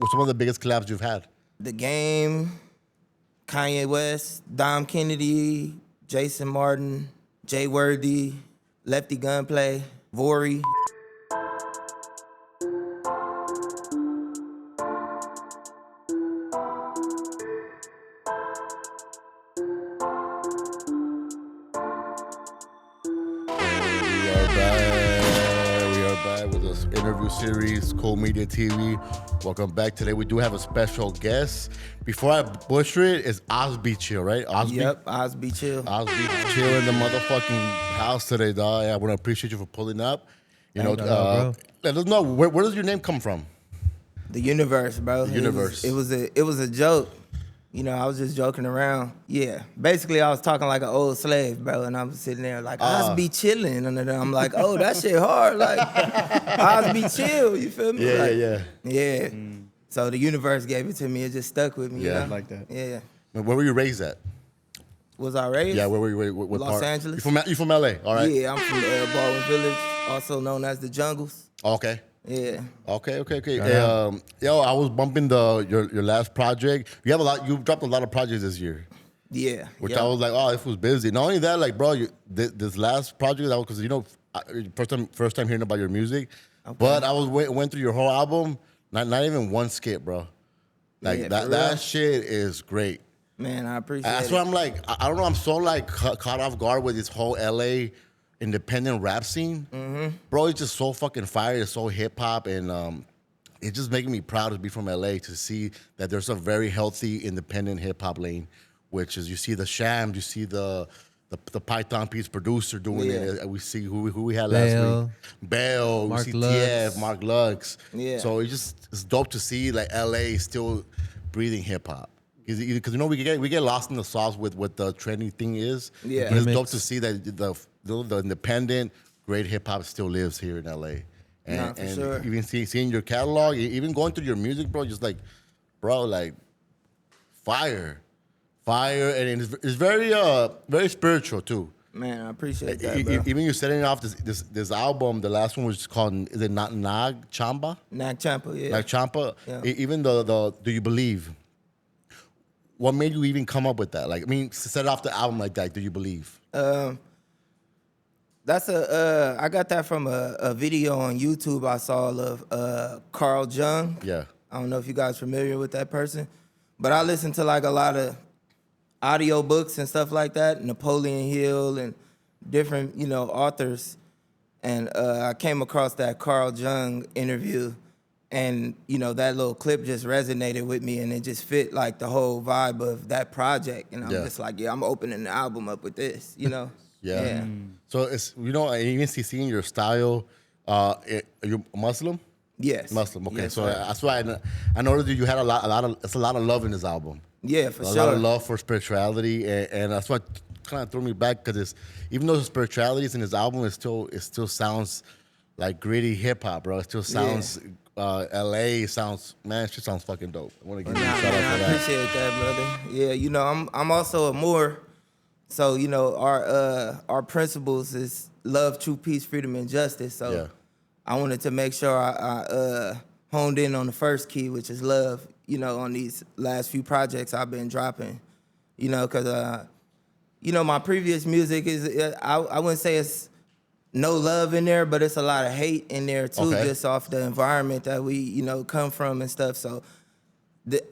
What's some of the biggest collabs you've had? The Game, Kanye West, Dom Kennedy, Jason Martin, Jay Worthy, Lefty Gunplay, Vori. We are back with this interview series, Cool Media TV. Welcome back. Today we do have a special guest. Before I butcher it, it's OSBE Chill, right? OSBE? Yep, OSBE Chill. OSBE Chill in the motherfucking house today, dog. I want to appreciate you for pulling up. You know, let us know, where does your name come from? The universe, bro. The universe. It was a joke. You know, I was just joking around. Yeah. Basically, I was talking like an old slave, bro, and I was sitting there like, OSBE chilling. And then I'm like, oh, that shit hard. Like, OSBE chill, you feel me? Yeah. So the universe gave it to me. It just stuck with me. Yeah, you know? I like that. Yeah. Where were you raised at? Was I raised? Yeah, where were you raised? What Los part? Angeles. You from LA, all right? Yeah, I'm from Baldwin Village, also known as the Jungles. Okay. Yeah. Okay. Yo, I was bumping your last project. You've dropped a lot of projects this year. Yeah. Which I was like, oh, this was busy. Not only that, like, bro, this last project, because, you know, first time hearing about your music, but I went through your whole album, not even one skip, bro. Like, that shit is great. Man, I appreciate it. That's why I'm like, I don't know, I'm so, like, caught off guard with this whole LA independent rap scene. Bro, it's just so fucking fire. It's so hip-hop, and it's just making me proud to be from LA, to see that there's a very healthy independent hip-hop lane, which is, you see the Shams, you see the Python Piece producer doing it. We see who we had last week. Bell, Mark we see Lux. TF, Mark Lux. Yeah. So it's dope to see like LA still breathing hip-hop. Because you know we get lost in the sauce with what the trending thing is. Yeah. But it's Gimmicks. dope to see that the independent great hip-hop still lives here in LA. And, for sure. even seeing your catalog, even going through your music, bro, just like, bro, like, fire, and it's very spiritual too. Man, I appreciate that, bro. Even you setting off this album, the last one was called, is it not Nag Chamba? Nag Champa, yeah. Like Champa. Yeah. Even the Do You Believe? What made you even come up with that? Like, I mean, set off the album like that. Do you believe? That's I got that from a video on YouTube I saw of Carl Jung. Yeah. I don't know if you guys familiar with that person, but I listen to like a lot of audio books and stuff like that, Napoleon Hill and different, you know, authors. And I came across that Carl Jung interview, and, you know, that little clip just resonated with me, and it just fit like the whole vibe of that project. And I'm just like, yeah, I'm opening the album up with this, you know? Yeah. So it's, you know, I even seeing your style. Are you Muslim? Yes. Muslim. Okay. Yes, so sir. that's why I noticed you had a lot of love in this album. Yeah, for A sure. lot of love for spirituality, and that's what kind of threw me back, because even though the spirituality is in his album, it still sounds like gritty hip hop, bro. It still sounds LA sounds, man, it just sounds fucking dope. I want to give you a shout out for I that. appreciate that, brother. Yeah, you know, I'm also a Moor, so you know our principles is love, true peace, freedom, and justice. So I wanted to make sure I honed in on the first key, which is love. You know, on these last few projects I've been dropping, you know, because you know, my previous music is I wouldn't say it's no love in there, but it's a lot of hate in there too, just off the environment that we, you know, come from and stuff. So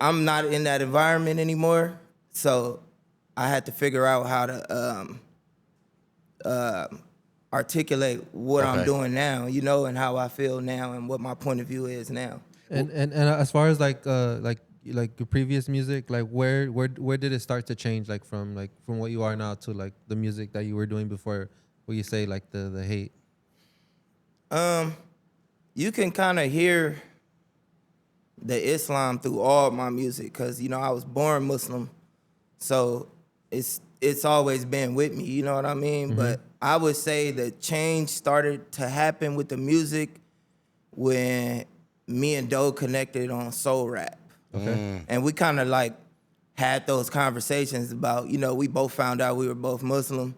I'm not in that environment anymore. So I had to figure out how to articulate what I'm doing now, you know, and how I feel now and what my point of view is now. And as far as like your previous music, like where did it start to change, like from what you are now to like the music that you were doing before? What you say, like the hate? You can kind of hear the Islam through all my music, because, you know, I was born Muslim, so it's always been with me, you know what I mean? But I would say the change started to happen with the music when me and Doe connected on soul rap. Okay. And we kind of like had those conversations about, you know, we both found out we were both Muslim.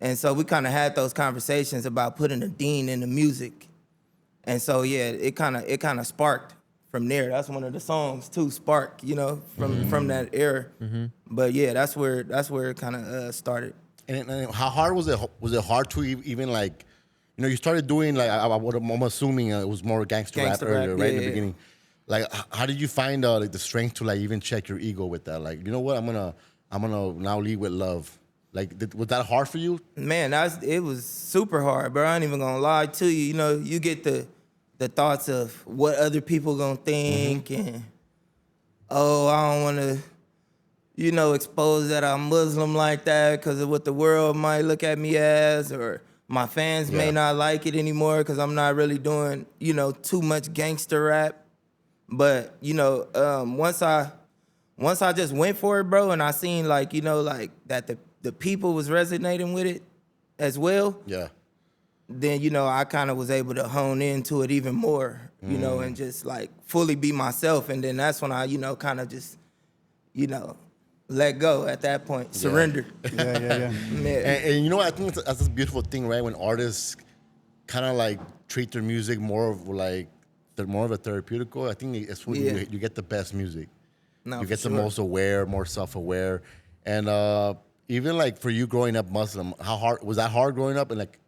And so we kind of had those conversations about putting a deen in the music. And so, yeah, it kind of sparked from there. That's one of the songs too, Spark, you know, from that era. But yeah, that's where it kind of started. And how hard was it? Was it hard to even like, you know, you started doing like I'm assuming it was more gangster rap earlier, right in the beginning. Like, how did you find like the strength to like even check your ego with that? Like, you know what, I'm gonna now lead with love. Like, was that hard for you? Man, it was super hard, bro. I ain't even gonna lie to you. You know, you get the thoughts of what other people gonna think, and oh, I don't want to, you know, expose that I'm Muslim like that because of what the world might look at me as, or my fans may not like it anymore because I'm not really doing, you know, too much gangster rap. But you know, once I just went for it, bro, and I seen like, you know, like that the people was resonating with it as well. Yeah. Then, you know, I kind of was able to hone into it even more, you know, and just like fully be myself. And then that's when I, you know, kind of just, you know, let go at that point, surrender. Yeah. And you know what? I think that's a beautiful thing, right? When artists kind of like treat their music more of like, they're more of a therapeutical. I think it's when you get the best music. No, you get the sure. most aware, more self-aware. And even like for you growing up Muslim, how hard was that hard growing up? And like,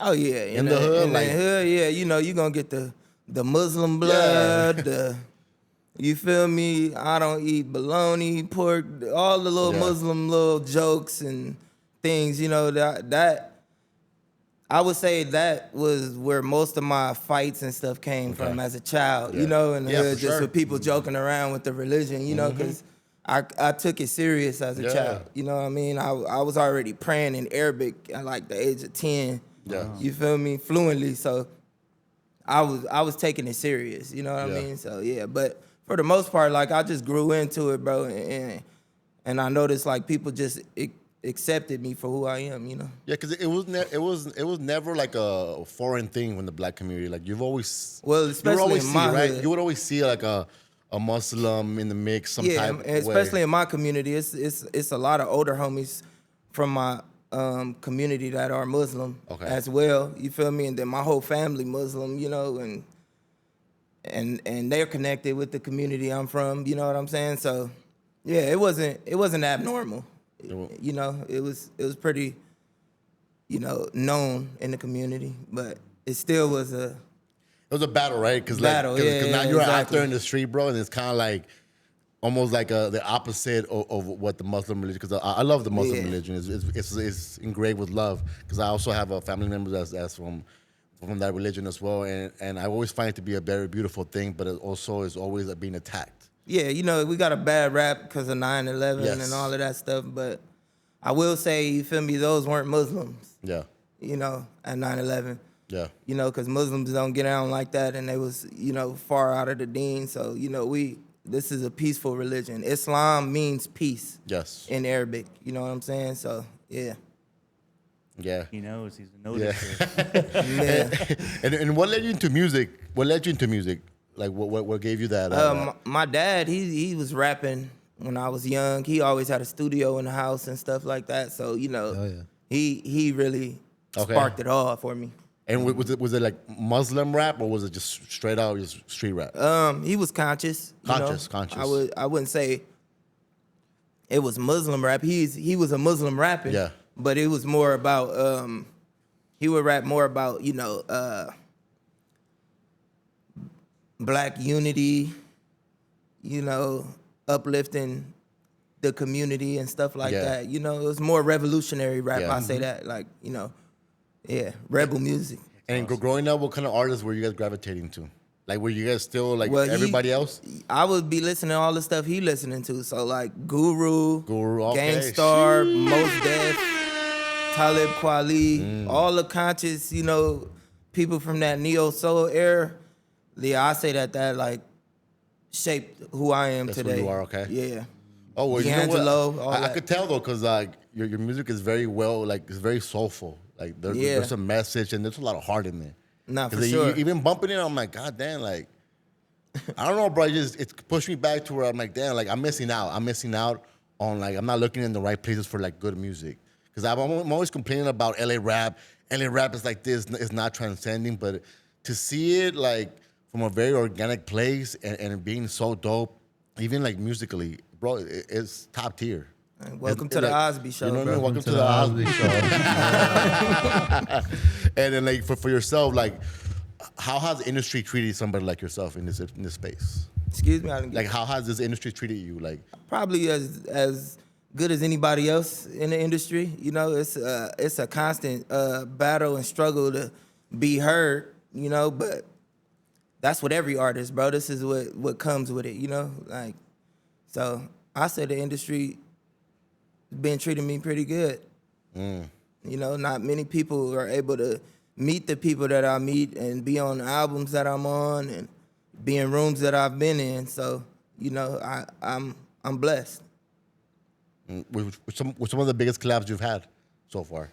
oh yeah, in the hood, in like, the hood, yeah, you know, you gonna get the Muslim blood, you feel me? I don't eat bologna, pork, all the little Muslim little jokes and things, you know, that I would say that was where most of my fights and stuff came from as a child, you know, in the hood, just with people joking around with the religion, you know, because I took it serious as a child, you know what I mean? I was already praying in Arabic at like the age of 10, you feel me, fluently, so I was taking it serious, you know what I mean? So yeah, but for the most part, like I just grew into it, bro, and I noticed like people just accepted me for who I am, you know. Yeah, because it was never like a foreign thing in the black community. Like you've always especially in my hood. You would always see like a Muslim in the mix, some type of especially way. in my community, it's a lot of older homies from my community that are Muslim as well. You feel me? And then my whole family Muslim, you know, and they're connected with the community I'm from. You know what I'm saying? So yeah, it wasn't abnormal. You know, it was pretty, you know, known in the community, but it still was a battle, right? Because battle, like, now you're out there in the street, bro, and it's kind of like almost like the opposite of what the Muslim religion. Because I love the Muslim religion. It's engraved with love. Because I also have a family members that's from that religion as well, and I always find it to be a very beautiful thing, but it also is always being attacked. Yeah, you know, we got a bad rap because of 9/11 and all of that stuff, but I will say, you feel me, those weren't Muslims. Yeah. You know, at 9/11. Yeah. You know, because Muslims don't get down like that, and they was, you know, far out of the deen. So, you know, this is a peaceful religion. Islam means peace. Yes. In Arabic. You know what I'm saying? So, yeah. Yeah. He knows. He's a noticer. Yeah. And what led you into music? What led you into music? Like, what gave you that? My dad, he was rapping when I was young. He always had a studio in the house and stuff like that. So, you know, he really sparked it all for me. And was it like Muslim rap, or was it just straight out just street rap? He was conscious. Conscious. I wouldn't say it was Muslim rap. He was a Muslim rapper. Yeah. But it was more about he would rap more about, you know, black unity, you know, uplifting the community and stuff like that. You know, it was more revolutionary rap. I say that, like, you know, rebel music. And growing up, what kind of artists were you guys gravitating to? Like, were you guys still like everybody else? I would be listening to all the stuff he listening to. So like Guru, okay. Gangstar, Mos Def, Talib Kweli, all the conscious, you know, people from that neo soul era. Yeah, I say that like shaped who I am today. Who you are, okay. Yeah. Oh, well, D'Angelo, you know what? I could tell though, cause like your music is very it's very soulful. Like there's a message and there's a lot of heart in there. Nah, for sure. Even bumping it, I'm like, God damn, like I don't know, bro. It pushed me back to where I'm like, damn, like I'm missing out. I'm missing out on like I'm not looking in the right places for like good music. Cause I'm always complaining about LA rap. LA rap is like this. It's not transcending, but to see it like from a very organic place and being so dope, even like musically, bro, it's top tier. Welcome to the Osby Show, You know what I bro. mean? Welcome to the Osby Show. And then like for yourself, like how has the industry treated somebody like yourself in this space? Excuse me, I didn't get Like how has this industry treated you? Like probably as good as anybody else in the industry. You know, it's a constant battle and struggle to be heard. You know, but that's what every artist, bro. This is what comes with it. You know, like so. I say the industry been treating me pretty good. You know, not many people are able to meet the people that I meet and be on albums that I'm on and be in rooms that I've been in. So, you know, I'm blessed. with some of the biggest collabs you've had so far?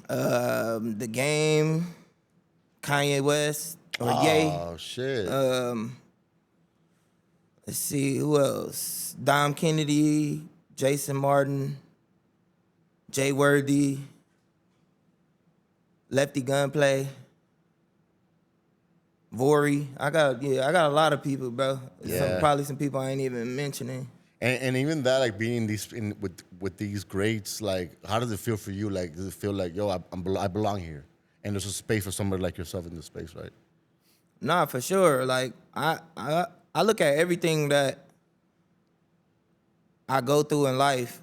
The Game, Kanye West, or Ye. Oh shit. Let's see, who else? Dom Kennedy, Jason Martin, Jay Worthy, Lefty Gunplay, Vori. I got a lot of people, bro. Yeah. Probably some people I ain't even mentioning. And even that, like being with these greats, like how does it feel for you? Like does it feel like I belong here, and there's a space for somebody like yourself in this space, right? Nah, for sure. Like I look at everything that I go through in life,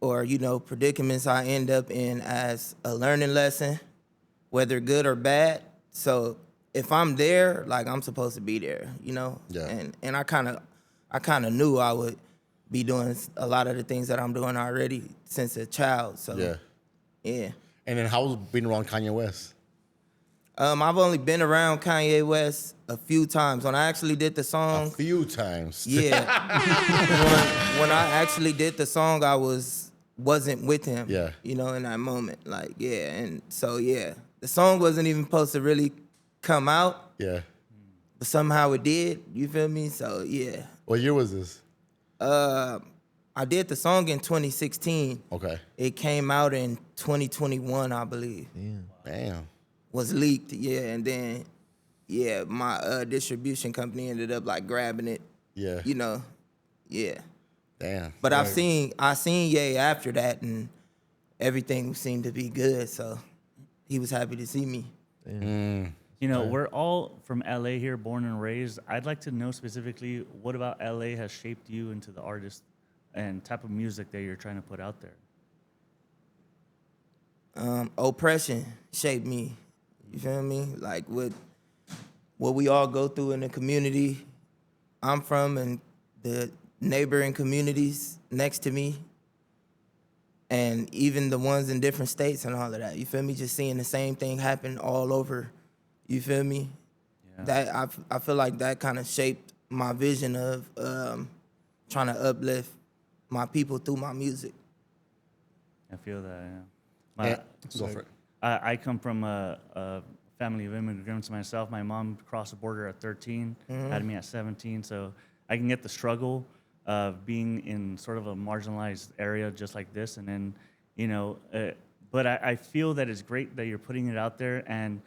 or you know, predicaments I end up in as a learning lesson, whether good or bad. So if I'm there, like I'm supposed to be there, you know. Yeah. And I kind of knew I would be doing a lot of the things that I'm doing already since a child. So yeah. And then how was being around Kanye West? I've only been around Kanye West a few times. When I actually did the song, A few times. yeah. when I actually did the song, I wasn't with him. Yeah. You know, in that moment, like yeah, and so yeah, the song wasn't even supposed to really come out, Yeah. but somehow it did. You feel me? So yeah. What year was this? I did the song in 2016. Okay. It came out in 2021, I believe. Damn. Was leaked, yeah, and then yeah, my distribution company ended up like grabbing it. Yeah. You know, yeah. Damn. But I seen Ye after that, and everything seemed to be good. So he was happy to see me. You know, we're all from LA here, born and raised. I'd like to know specifically what about LA has shaped you into the artist and type of music that you're trying to put out there. Oppression shaped me. You feel me? Like what we all go through in the community I'm from and the neighboring communities next to me, and even the ones in different states and all of that. You feel me? Just seeing the same thing happen all over. You feel me? Yeah. That I feel like that kind of shaped my vision of trying to uplift my people through my music. I feel that, Yeah. Go for it. I come from a family of immigrants myself. My mom crossed the border at 13, had me at 17, so I can get the struggle of being in sort of a marginalized area just like this. And then, you know, but I feel that it's great that you're putting it out there and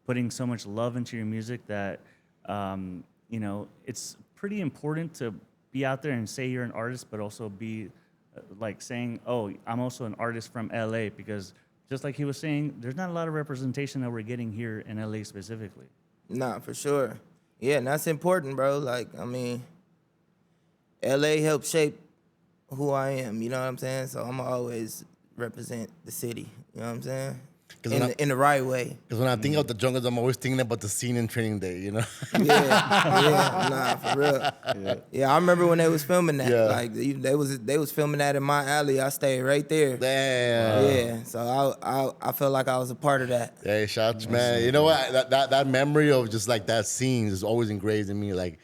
putting so much love into your music that, you know, it's pretty important to be out there and say you're an artist, but also be like saying, oh, I'm also an artist from LA, because just like he was saying, there's not a lot of representation that we're getting here in LA specifically. Nah, for sure. Yeah, and that's important, bro. Like, I mean, LA helped shape who I am, you know what I'm saying? So I'm always represent the city, you know what I'm saying? In the right way. Because when I think of the jungles, I'm always thinking about the scene in Training Day, you know? Yeah, nah, for real. Yeah, I remember when they was filming that. Yeah. Like they was filming that in my alley. I stayed right there. Damn. Yeah, so I felt like I was a part of that. Hey, shots, man. You know what? That memory of just like that scene is always engraved in me. Like,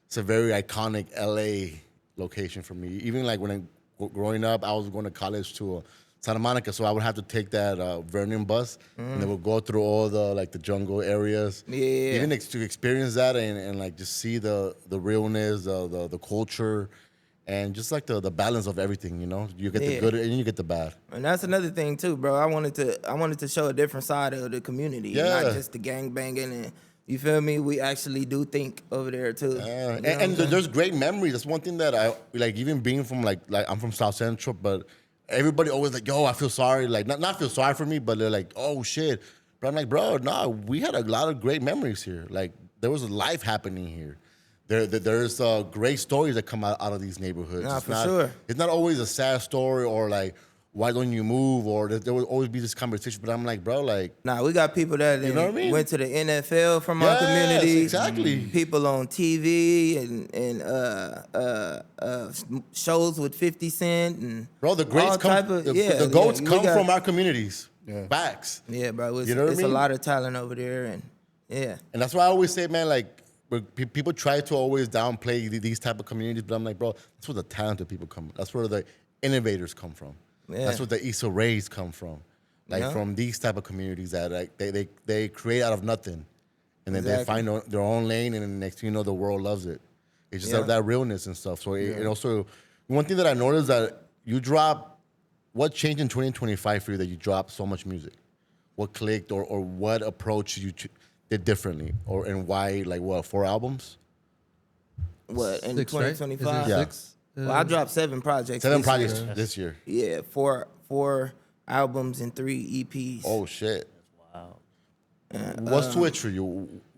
it's a very iconic LA location for me. Even like when growing up, I was going to college to Santa Monica, so I would have to take that Vernon bus, and then we'll go through all the like the jungle areas. Yeah. Even to experience that and like just see the realness, the culture, and just like the balance of everything. You know, you get the good and you get the bad. And that's another thing too, bro. I wanted to show a different side of the community, Yeah. not just the gang banging and You feel me? We actually do think over there too. You know and there's great memories. That's one thing that I like. Even being from like I'm from South Central, but everybody always like, yo, I feel sorry. Like not feel sorry for me, but they're like, oh shit. But I'm like, bro, nah, we had a lot of great memories here. Like there was life happening here. There's great stories that come out of these neighborhoods. Nah, It's for not, sure. It's not always a sad story or like, why don't you move? Or there will always be this conversation. But I'm like, bro, like, Nah, we got people that You know what I mean? went to the NFL from our yes, community. exactly. People on TV and shows with 50 Cent and Bro, the greats all come. type of, The goats we come got- from our communities. Facts. Yeah, bro. It's, You know what I it's a mean? lot of talent over there, and yeah. And that's why I always say, man, like people try to always downplay these type of communities, but I'm like, bro, that's where the talented people come. That's where the innovators come from. Yeah. That's where the Issa Rays come from. Like Yeah. from these type of communities that like they create out of nothing, and then they Exactly. find their own lane, and then the next thing you know, the world loves it. It's just Yeah. that realness and stuff. So it also one thing that I noticed that you drop. What changed in 2025 for you that you dropped so much music? What clicked or what approach you did differently, or and why? Like what, 4 albums? What in 6, right? Is it 2025? Yeah. 6? Well, I dropped 7 projects. 7 this projects year. this year. Yeah, four albums and 3 EPs. Oh shit! Wow. What switched for you?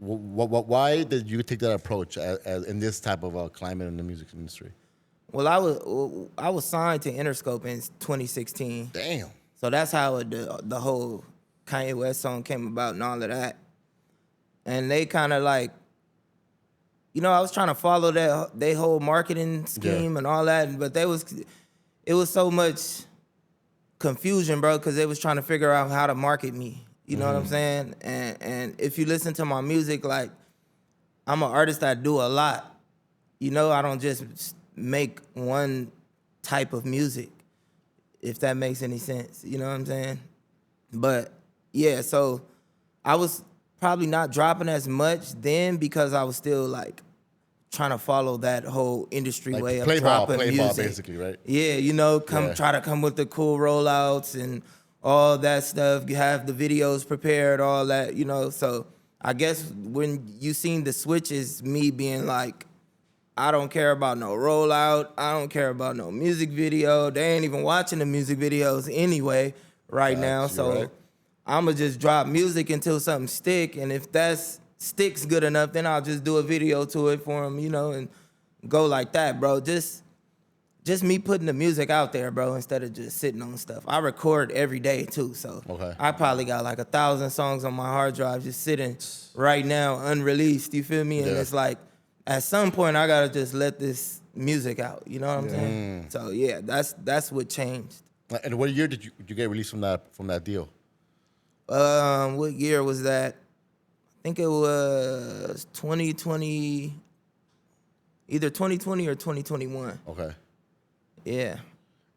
Why did you take that approach as in this type of climate in the music industry? Well, I was signed to Interscope in 2016. Damn. So that's how the whole Kanye West song came about and all of that. And they kind of like, I was trying to follow they whole marketing scheme and all that, but it was so much confusion, bro, because they was trying to figure out how to market me. You know what I'm saying? And if you listen to my music, like, I'm an artist that do a lot. I don't just make one type of music, if that makes any sense. You know what I'm saying? But yeah, so I was probably not dropping as much then because I was still like trying to follow that whole industry Like way of play ball, dropping music. basically, right? Yeah, Yeah. try to come with the cool rollouts and all that stuff. You have the videos prepared, all that, So I guess when you seen the switches, me being like, I don't care about no rollout. I don't care about no music video. They ain't even watching the music videos anyway right now. Facts, So you're right. I'ma just drop music until something stick. And if that sticks good enough, then I'll just do a video to it for them, and go like that, bro. Just me putting the music out there, bro, instead of just sitting on stuff. I record every day too, so Okay. I probably got like 1,000 songs on my hard drive just sitting right now unreleased. You feel me? And Yeah. it's like, at some point, I gotta just let this music out. You know what I'm saying? So yeah, that's what changed. And what year did you get released from that deal? What year was that? I think it was 2020, either 2020 or 2021. Okay. Yeah.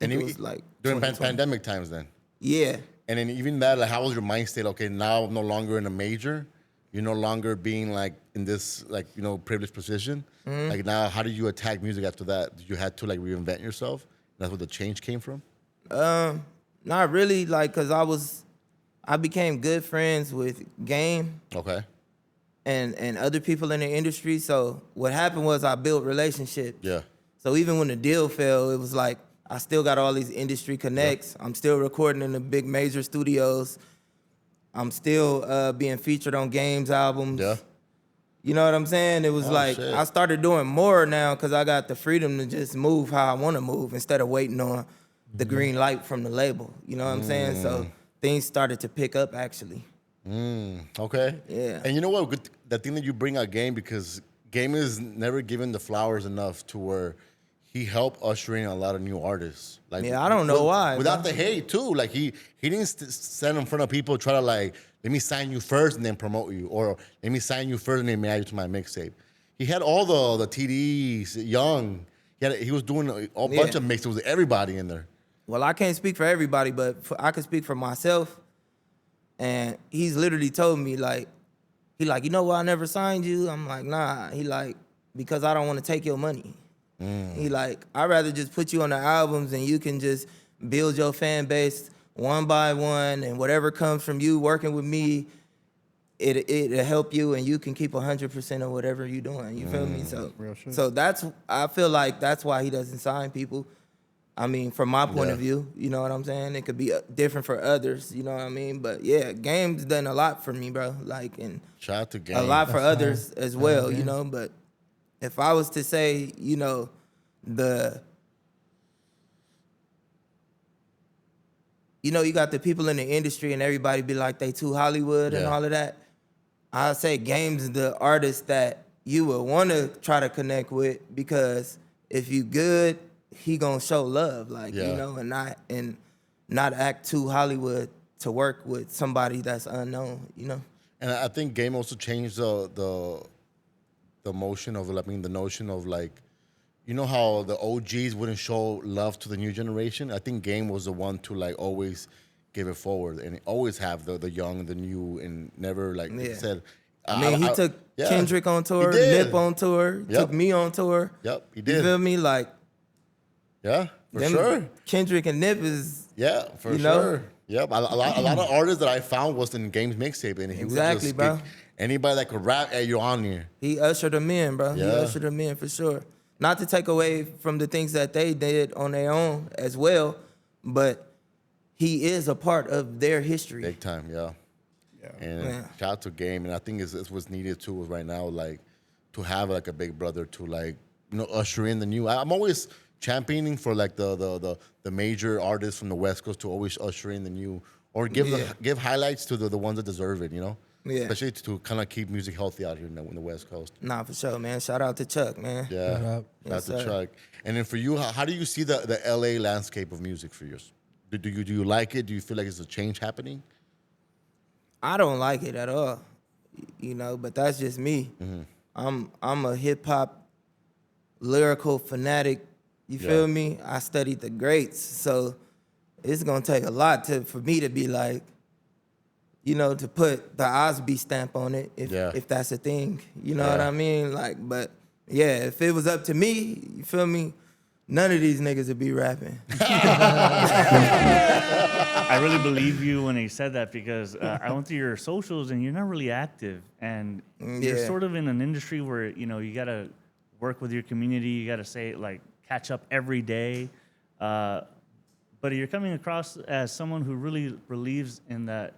I think it was like during 2020. pandemic times then. Yeah. And then even that, like, how was your mind state? Okay, now I'm no longer in a major. You're no longer being like in this like privileged position. Like now, how did you attack music after that? Did you have to like reinvent yourself? That's where the change came from. Not really, like, cause I became good friends with Game Okay. and other people in the industry. So what happened was I built relationships. Yeah. So even when the deal fell, it was like I still got all these industry connects. I'm still recording in the big major studios. I'm still being featured on Game's albums. Yeah. You know what I'm saying? It was like shit. I started doing more now because I got the freedom to just move how I want to move instead of waiting on the green light from the label. You know what I'm saying? So things started to pick up actually. Okay. Yeah. And you know what? The thing that you bring out Game, because Game is never given the flowers enough to where he helped usher in a lot of new artists. Like, Yeah, I don't know why, Without bro. the hate too. Like he didn't stand in front of people try to like, let me sign you first and then promote you, or let me sign you first and then add you to my mixtape. He had all the TDs, Young. He was doing a bunch of mixes with everybody in there. Well, I can't speak for everybody, but I can speak for myself. And he's literally told me like, he like, you know why I never signed you? I'm like, nah. He like, because I don't want to take your money. He like, I'd rather just put you on the albums and you can just build your fan base one by one, and whatever comes from you working with me, it'll help you, and you can keep 100% of whatever you're doing. You feel me? So that's, I feel like that's why he doesn't sign people. I mean, from my point of view, you know what I'm saying? It could be different for others, you know what I mean? But yeah, Game's done a lot for me, bro. Like, and shout out to Game. a lot for That's others fine. as well, Yeah. you know. But if I was to say, you know, you got the people in the industry and everybody be like they too Hollywood and all of that. I'd say Game's the artist that you would want to try to connect with, because if you good, he gonna show love, like, you know, and not act too Hollywood to work with somebody that's unknown, you know. And I think Game also changed the motion of, I mean, the notion of, like, you know how the OGs wouldn't show love to the new generation? I think Game was the one to, like, always give it forward and always have the young, the new, and never, like you said. I mean, he took Kendrick on tour, Nip on tour, took me on tour. Yep, he did. You feel me? Like, yeah, for sure. Kendrick and Nip is, for you know? sure. Yep, a lot of artists that I found was in Game's mixtape, and he would just bro. pick anybody that could rap, hey, you're on here. He ushered them in, bro. He ushered them in for sure. Not to take away from the things that they did on their own as well, but he is a part of their history. Big time, yeah. And shout out to Game, and I think it's what's needed too right now, like, to have like a big brother to, like, you know, usher in the new. I'm always championing for, like, the major artists from the West Coast to always usher in the new, or give highlights to the ones that deserve it, you know. Yeah. Especially to kind of keep music healthy out here in the West Coast. Nah, for sure, man. Shout out to Chuck, man. Yeah. Shout out. Shout out to Chuck. And then for you, how do you see the LA landscape of music for yours? Do you like it? Do you feel like it's a change happening? I don't like it at all, you know, but that's just me. I'm a hip hop lyrical fanatic. You feel me? I studied the greats, so it's gonna take a lot for me to be like, you know, to put the OSBE stamp on it, if that's a thing. You know what I mean? Like, but yeah, if it was up to me, you feel me? None of these niggas would be rapping. I really believe you when he said that, because I went through your socials and you're not really active, and you're sort of in an industry where, you know, you gotta work with your community, you gotta say, like, catch up every day, but you're coming across as someone who really believes in that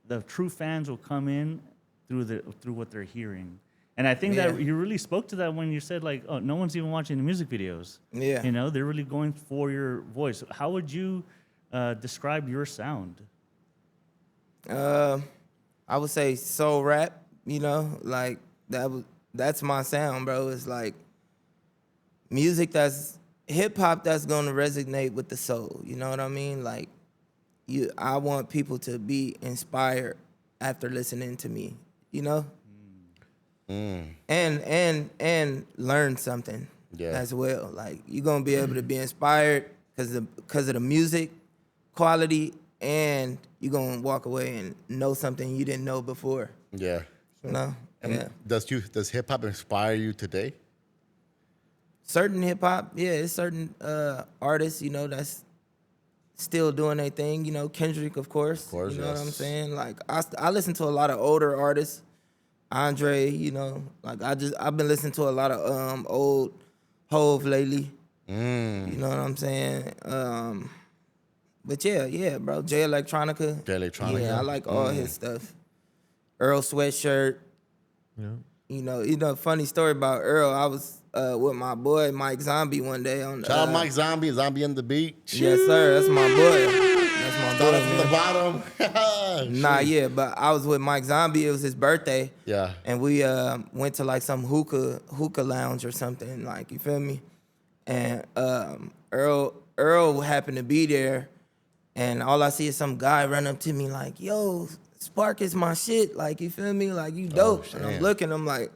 the true fans will come in through what they're hearing. And I think that you really spoke to that when you said, like, oh, no one's even watching the music videos. Yeah. You know, they're really going for your voice. How would you describe your sound? I would say soul rap, you know, like that's my sound, bro. It's like music that's hip hop that's gonna resonate with the soul. You know what I mean? Like, I want people to be inspired after listening to me, you know? And learn something as well. Like, you're gonna be able to be inspired because of the music quality, and you're gonna walk away and know something you didn't know before. Yeah. You know? And does hip hop inspire you today? Certain hip hop, it's certain artists, you know, that's still doing their thing. You know, Kendrick, of course. You know what I'm saying? Like, I listen to a lot of older artists. Andre, you know, like, I've been listening to a lot of old Hove lately. You know what I'm saying? But yeah, bro. Jay Electronica. Yeah, I like all his stuff. Earl Sweatshirt. Yeah. You know, funny story about Earl. I was with my boy Mike Zombie one day on. Shout out Mike Zombie, Zombie on the beat. Yes, sir. That's my boy. That's my boy. Started from the bottom. But I was with Mike Zombie. It was his birthday. Yeah. And we went to like some hookah lounge or something. Like, you feel me? And Earl happened to be there, and all I see is some guy run up to me like, "Yo, Spark is my shit." Like, you feel me? Like, you dope. And I'm looking. I'm like,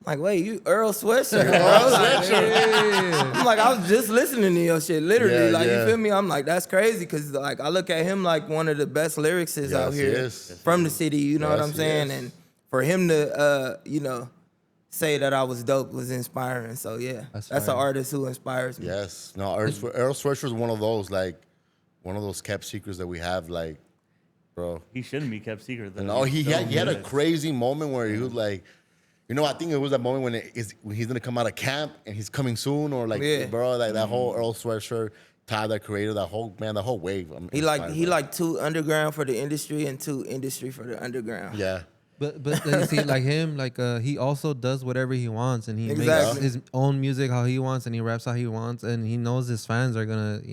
wait, you Earl Sweatshirt, bro? Like, I'm like, I was just listening to your shit, literally. You feel me? I'm like, that's crazy, because, like, I look at him like one of the best lyricists out here from the city. You know what I'm saying? And for him to, you know, say that I was dope was inspiring. So yeah, that's an artist who inspires me. Yes, no, Earl Sweatshirt is one of those kept secrets that we have. Like, bro. He shouldn't be kept secret. Though. No, he He's so had a good. crazy moment where he was like, I think it was that moment when he's gonna come out of camp and he's coming soon, or like, Yeah. bro, like that whole Earl Sweatshirt tie that created that whole wave. He like two underground for the industry and two industry for the underground. yeah. But you see, like him, like he also does whatever he wants, and he Exactly. makes his own music how he wants, and he raps how he wants, and he knows his fans are gonna, take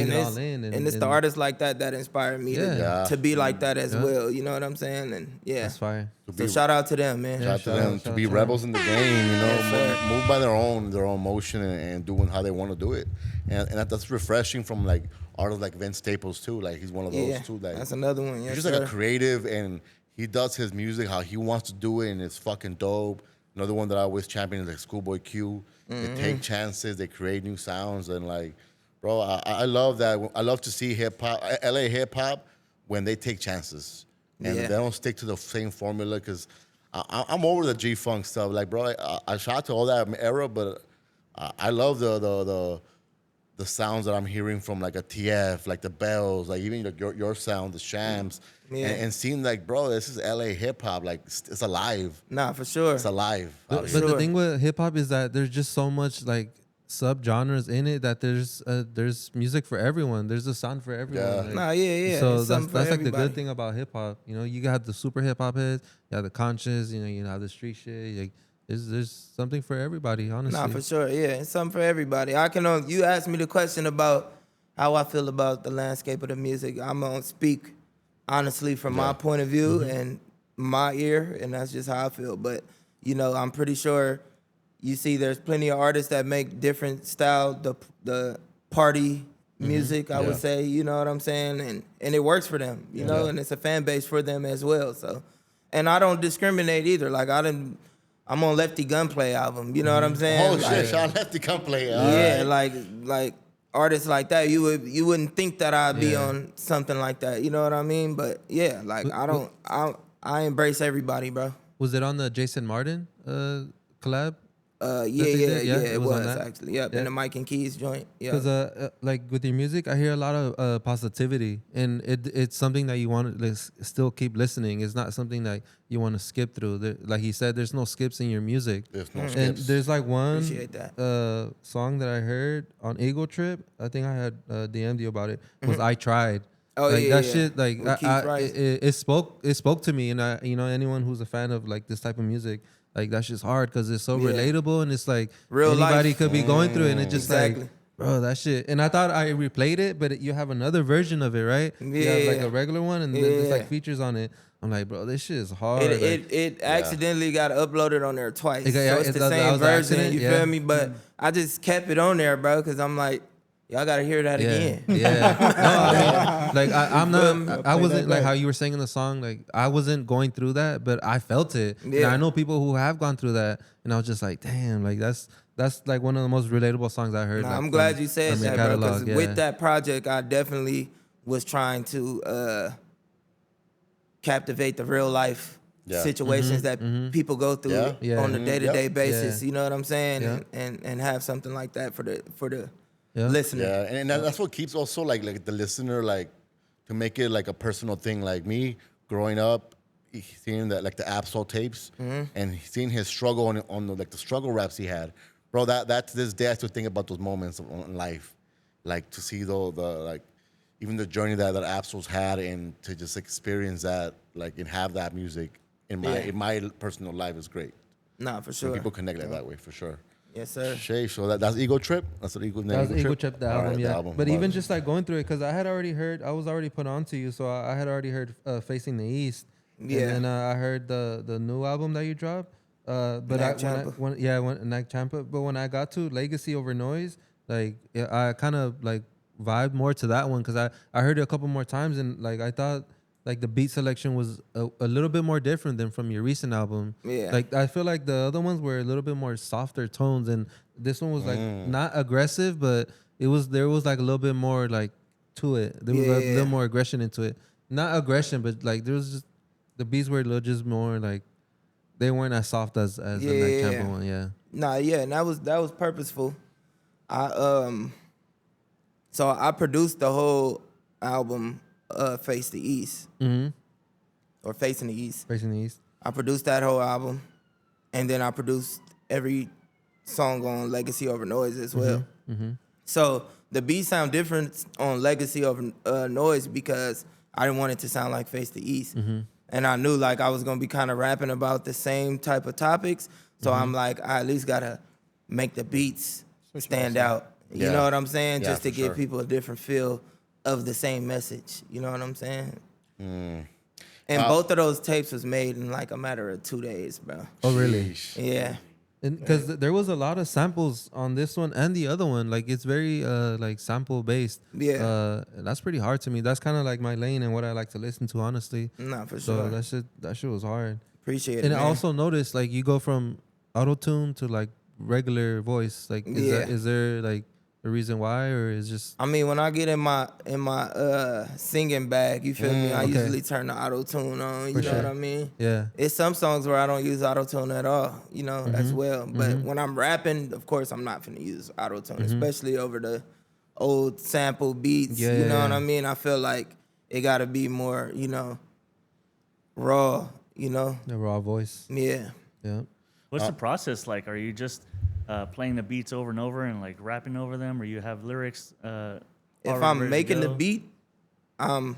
and it all in. And it's the artists like that inspired me to be like that as well. You know what I'm saying? And that's fire. So shout out to them, man. Shout out to them to be out to rebels in the game, sir. move by their own motion and doing how they want to do it, and that's refreshing from like artists like Vince Staples too. Like he's one of those too. Like that's another one. he's Yes, just like a creative, and he does his music how he wants to do it, and it's fucking dope. Another one that I always champion is like Schoolboy Q. They take chances, they create new sounds, and like, bro, I love that. I love to see hip hop, LA hip hop, when they take chances and they don't stick to the same formula. Because I'm over the G Funk stuff. Like, bro, I shot to all that era, but I love the sounds that I'm hearing from like a TF, like the Bells, like even your sound, the Shams, and seeing like, bro, this is LA hip hop, like it's alive. Nah, for sure. It's alive. But out here. the thing with hip hop is that there's just so much like subgenres in it that there's music for everyone. There's a sound for everyone. Yeah. Like, Nah, yeah. So It's something that's for like the everybody. good thing about hip hop. You got the super hip hop heads, you have the conscious, you have the street shit. Like there's something for everybody, honestly. Nah, for sure. Yeah, it's something for everybody. You asked me the question about how I feel about the landscape of the music. I'm gonna speak honestly from my point of view and my ear, and that's just how I feel. But I'm pretty sure you see there's plenty of artists that make different style, the party music, I would say, you know what I'm saying? And it works for them, you know, and it's a fan base for them as well. So, and I don't discriminate either. Like I'm on Lefty Gunplay album, you know what I'm saying? Oh shit, Sean Lefty come play. Yeah, Alright. like artists like that, you wouldn't think that I'd be on something like that, you know what I mean? But yeah, like I embrace everybody, bro. Was it on the Jason Martin collab? Yeah, it it was on was that? actually. Yep, in the Mike and Keys joint. Yeah. Because like with your music, I hear a lot of positivity, and it's something that you want to still keep listening. It's not something that you want to skip through. Like he said, there's no skips in your music. There's no And skips. there's like one Appreciate that. song that I heard on Ego Trip. I think I had DM'd you about it. Was I Tried. Oh, like yeah, that yeah. shit. Like With Keith Rice. it spoke to me, and anyone who's a fan of like this type of music. Like that shit's hard because it's so relatable, and it's like Real anybody life. could be going through it, and it's just Exactly. like, bro, that shit. And I thought I replayed it, but you have another version of it, right? You have like Yeah. a regular one, and then there's Yeah. like features on it. I'm like, bro, this shit is hard. It accidentally got uploaded on there twice. It got- yeah, so it's it the does- that same was an version, accident, you yeah. feel me? But I just kept it on there, bro, because I'm like, y'all gotta hear that again. Yeah. No, like I'm not. I Play wasn't that like back. how you were saying in the song. Like I wasn't going through that, but I felt it. And Yeah. I know people who have gone through that, and I was just like, damn, like that's like one of the most relatable songs I heard. Nah, like, I'm glad from- you said from your that, bro, catalog, because with that project, I definitely was trying to captivate the real life situations that people go through Yeah. on a day-to-day Yep. basis. Yeah. You know what I'm saying? Yeah. And have something like that for the Yeah. listener. Yeah, and that's what keeps also like the listener, like to make it like a personal thing. Like me growing up, seeing that like the Absol tapes and seeing his struggle on the, like the struggle raps he had, bro. That to this day I still think about those moments in life, like to see the like even the journey that Absol's had, and to just experience that, like and have that music in my personal life is great. Nah, for So sure. people connect that way for sure. Yes, sir. Shay, so that's Ego Trip. That's what Ego name. That was Ego Trip, the All album, right, yeah. the album. But Wow. even just like going through it, because I was already put on to you, so I had already heard Facing the East. Yeah. And then I heard the new album that you dropped. But Nag when I, Champa. when Nag Champa. But when I got to Legacy Over Noise, like I kind of like vibed more to that one, because I heard it a couple more times, and like I thought like the beat selection was a little bit more different than from your recent album. Yeah. Like I feel like the other ones were a little bit more softer tones, and this one was like not aggressive, but there was like a little bit more like to it. There was a Yeah. little more aggression into it. Not aggression, but like there was just the beats were a little just more like they weren't as soft as the Nag Champa one. Yeah. Nah, yeah, and that was purposeful. So I produced the whole album Face the East. Mm-hmm. Or Facing the East. Facing the East. I produced that whole album, and then I produced every song on Legacy Over Noise as well. Mm-hmm. So the beats sound different on Legacy Over Noise because I didn't want it to sound like Face the East. Mm-hmm. And I knew like I was gonna be kind of rapping about the same type of topics. So I'm like, I at least gotta make the beats stand out. You Yeah. know what I'm saying? Yeah, Just to for give sure. people a different feel of the same message. You know what I'm saying? And both of those tapes was made in like a matter of 2 days, bro. Oh, really? Sheesh. Yeah. Because there was a lot of samples on this one and the other one. Like it's very like sample based. Yeah. That's pretty hard to me. That's kind of like my lane and what I like to listen to, honestly. Nah, for So sure. that shit was hard. Appreciate it, And I man. also noticed like you go from auto tune to like regular voice. Like is there like a reason why, or is just I mean, when I get in my singing bag, you feel me? I okay. usually turn the auto tune on. You know sure. what I mean? yeah. It's some songs where I don't use auto tune at all. You know, Mm-hmm. as well. But when I'm rapping, of course, I'm not finna use auto tune, especially over the old sample beats. Yeah, you know yeah, what yeah. I mean? I feel like it got to be more, you know, raw. You know? The raw voice. Yeah. Yeah. What's the process like? Are you just playing the beats over and over and like rapping over them, or you have lyrics? If already I'm ready to making the go? beat, I'm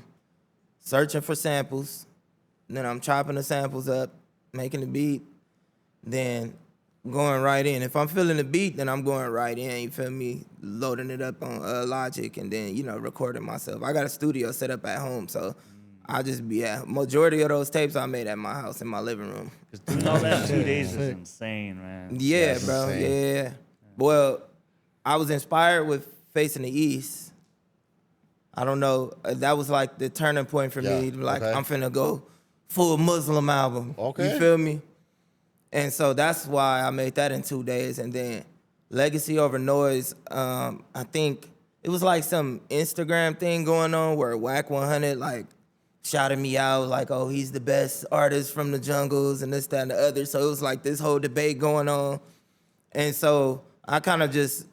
searching for samples. Then I'm chopping the samples up, making the beat, then going right in. If I'm feeling the beat, then I'm going right in. You feel me? Loading it up on Logic and then, you know, recording myself. I got a studio set up at home, so I just be at majority of those tapes I made at my house in my living room. 'Cause doing all that in 2 days is insane, man. Yeah, That's bro. insane. Yeah. Well, I was inspired with Facing the East. I don't know. That was like the turning point for me. Yeah, Like, okay. I'm finna go full Muslim album. Okay. You feel me? And so that's why I made that in 2 days. And then Legacy Over Noise, I think it was like some Instagram thing going on where Whack 100 like shouted me out like, oh, he's the best artist from the jungles and this, that, and the other. So it was like this whole debate going on. And so I kind of just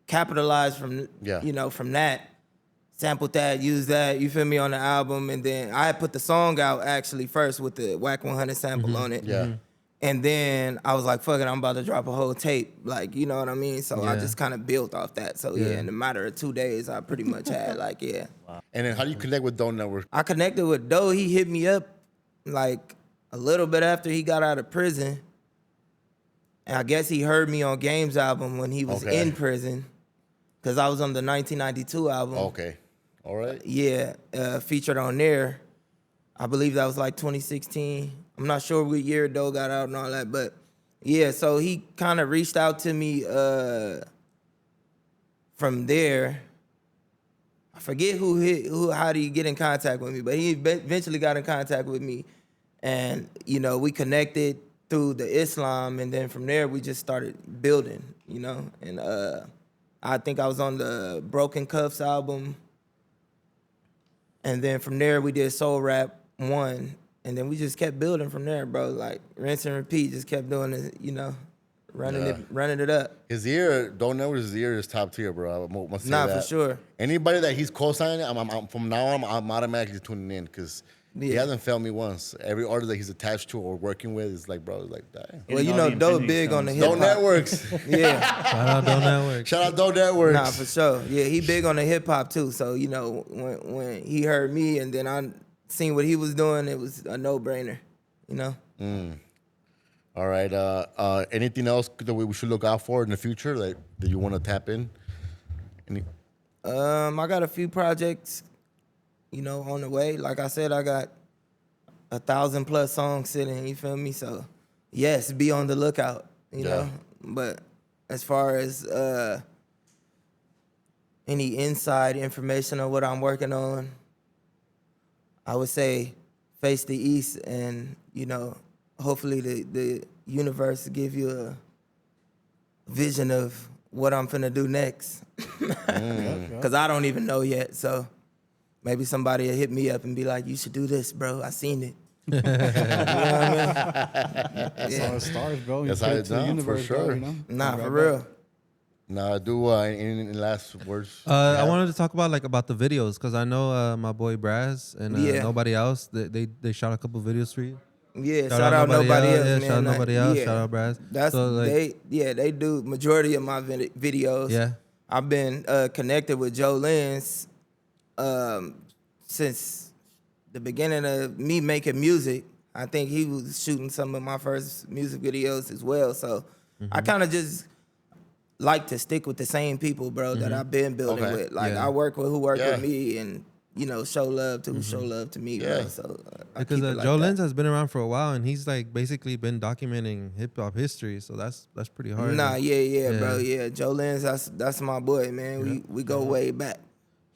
capitalized from, Yeah. you know, from that, sampled that, used that, you feel me, on the album. And then I had put the song out actually first with the Whack 100 sample on it. Yeah. And then I was like, fuck it, I'm about to drop a whole tape. Like, you know what I mean? So I Yeah. just kind of built off that. So yeah, in a matter of 2 days, I pretty much had like, yeah. And then how do you connect with Don't Network? I connected with Doe. He hit me up like a little bit after he got out of prison. And I guess he heard me on Games album when he was Okay. in prison. Cause I was on the 1992 album. Okay. All right. Yeah, featured on there. I believe that was like 2016. I'm not sure what year Doe got out and all that, but yeah, so he kind of reached out to me from there. I forget how did he get in contact with me, but he eventually got in contact with me, and you know, we connected through the Islam, and then from there we just started building, you know, and I think I was on the Broken Cuffs album. And then from there, we did Soul Rap 1. And then we just kept building from there, bro. Like, rinse and repeat, just kept doing it, you know, running it up. His ear, Don't Network's ear is top tier, bro. I must say Nah, that. for sure. Anybody that he's co-signing, from now on, I'm automatically tuning in because he Yeah. hasn't failed me once. Every artist that he's attached to or working with is like, bro, it's like, damn. Well, you all know, the Doe Infinity big on the Stones. hip Don't hop. Networks. Yeah. Shout out Don't Network. Shout out Don't Networks. Nah, for sure. Yeah, he big on the hip hop too. So, you know, when he heard me and then I seen what he was doing, it was a no-brainer, you know? All right. Anything else that we should look out for in the future that you want to tap in? I got a few projects, you know, on the way. Like I said, I got 1,000+ songs sitting, you feel me? So, yes, be on the lookout, you know? But as far as any inside information on what I'm working on, I would say face the East and, you know, hopefully the universe give you a vision of what I'm finna do next. Because I don't even know yet, so maybe somebody will hit me up and be like, you should do this, bro. I seen it. You know what I mean? That's how it starts, bro. You That's put how it it's to the done, for universe, bro, sure. you know? Nah, Right for back. real. Now, do any last words? I wanted to talk about the videos because I know my boy Braz and Yeah. nobody else. They shot a couple videos for you. Yeah, shout out nobody else, Yeah, man. shout out nobody else. Shout out Braz. That's So, like, they do majority of my videos. Yeah. I've been connected with Joe Lenz since the beginning of me making music. I think he was shooting some of my first music videos as well. So I kind of just like to stick with the same people, bro, that I've been building Okay. with. Like Yeah. I work with who work with me, and show love to who show love to me, bro. Yeah. So I Because keep it like Joe that. Lenz has been around for a while and he's like basically been documenting hip hop history. So that's pretty hard. Nah, Like, yeah, bro, yeah. Joe Lenz, that's my boy, man. We go way back.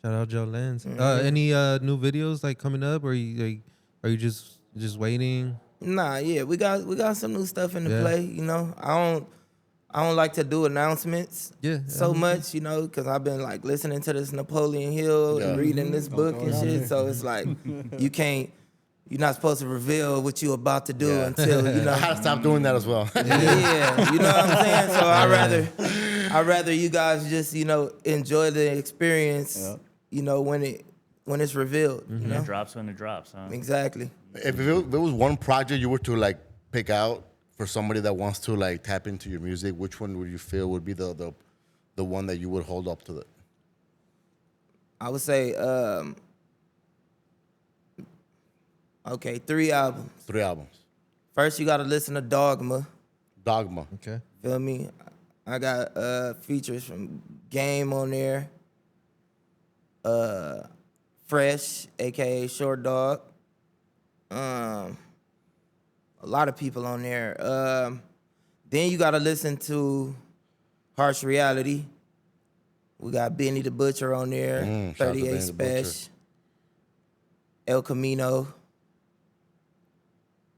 Shout out Joe Lenz. Any new videos like coming up, or are you just waiting? Nah, yeah, we got some new stuff in the Yeah. play. I don't like to do announcements Yeah, so much, because I've been like listening to this Napoleon Hill and reading this book and shit. So it's like you're not supposed to reveal what you're about to do until I had to stop doing that as well. Yeah, you know what I'm saying? So I'd rather you guys just, enjoy the experience, when it's revealed. You know? It drops when it drops, huh? Exactly. If it was one project you were to like pick out for somebody that wants to like tap into your music, which one would you feel would be the one that you would hold up to the? I would say, okay, 3 albums. 3 albums. First, you got to listen to Dogma. Dogma. Okay. Feel me? I got features from Game on there. Fresh, aka Short Dog. A lot of people on there. Then you gotta listen to Harsh Reality. We got Benny the Butcher on there. shout out to 38 Benny the Butcher. Special. El Camino.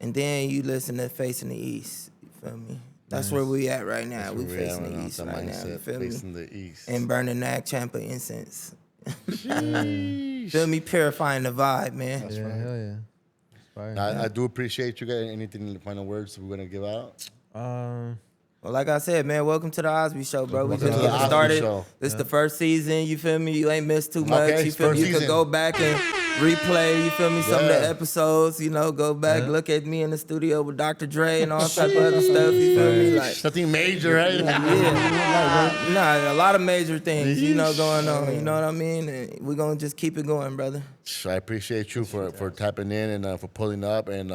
And then you listen to Facing the East. You feel me? That's where we at right now. We facing the East right now. You feel me? Facing the East. And burning that Champa incense. Feel me? Purifying the vibe, man. Yeah, hell yeah. It's fire. I do appreciate you guys. Anything in the final words we're gonna give out? Well, like I said, man, welcome to the OSBE show, bro. We Welcome just to the getting OSBE started. show. This is the first season, you feel me? You ain't missed too much. Okay, You feel me? first You could season. go back and replay, you feel me, some of the Yeah. episodes, go back, Yeah. look at me in the studio with Dr. Dre and all type of other stuff, you feel me? Like, Nothing major, right? yeah, nah, a lot of major things, going on, you know what I mean? And we're going to just keep it going, brother. I appreciate you for tapping in and for pulling up, and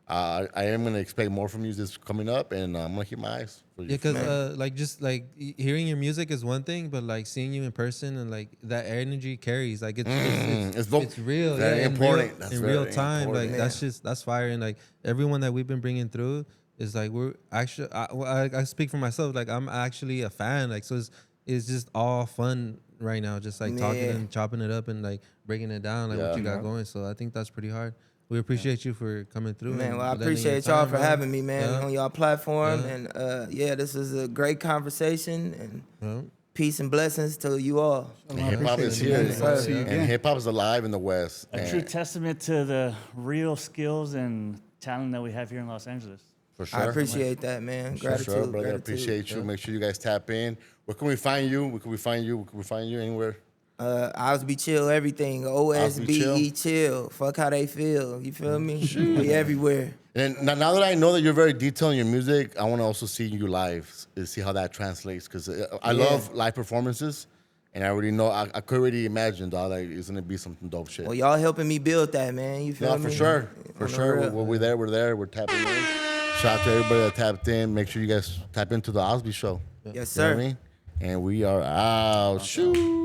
I am gonna expect more from you this coming up, and I'm gonna keep my eyes for you. Yeah, because just hearing your music is one thing, but like seeing you in person and like that energy carries. Like it's real. Very yeah, important. In That's real, in real very time. important. Like that's fire. And like everyone that we've been bringing through is like we're actually. I speak for myself. Like I'm actually a fan. Like so it's just all fun right now. Just like talking and chopping it up and like breaking it down like what you got going. So I think that's pretty hard. We appreciate you for coming through. Man, and well, I lending your appreciate y'all time, for bro. having me, man, Yeah. on y'all platform. Yeah. And this was a great conversation. And Yeah. peace and blessings to you all. Hip hop is appreciate here, it, man. See you and again. hip hop is alive in the West. A and true testament to the real skills and talent that we have here in Los Angeles. for sure. I appreciate that, man. For Gratitude, sure, brother. I gratitude. appreciate you. Make sure you guys tap in. Where can we find you? Where can we find you? Where can we find you? Anywhere? OSBE chill, everything. OSBE chill. Fuck how they feel. You feel me? We everywhere. And now that I know that you're very detailed in your music, I want to also see you live and see how that translates. Because I love live performances, and I already know, I could already imagine, dog, like it's going to be something dope shit. Well, y'all helping me build that, man. You feel No, me? for sure. For On the sure. real. We're there. We're there. We're tapping in. Shout out to everybody that tapped in. Make sure you guys tap into the OSBE show. Yes, You know sir. what I mean? And we are out. Shoot.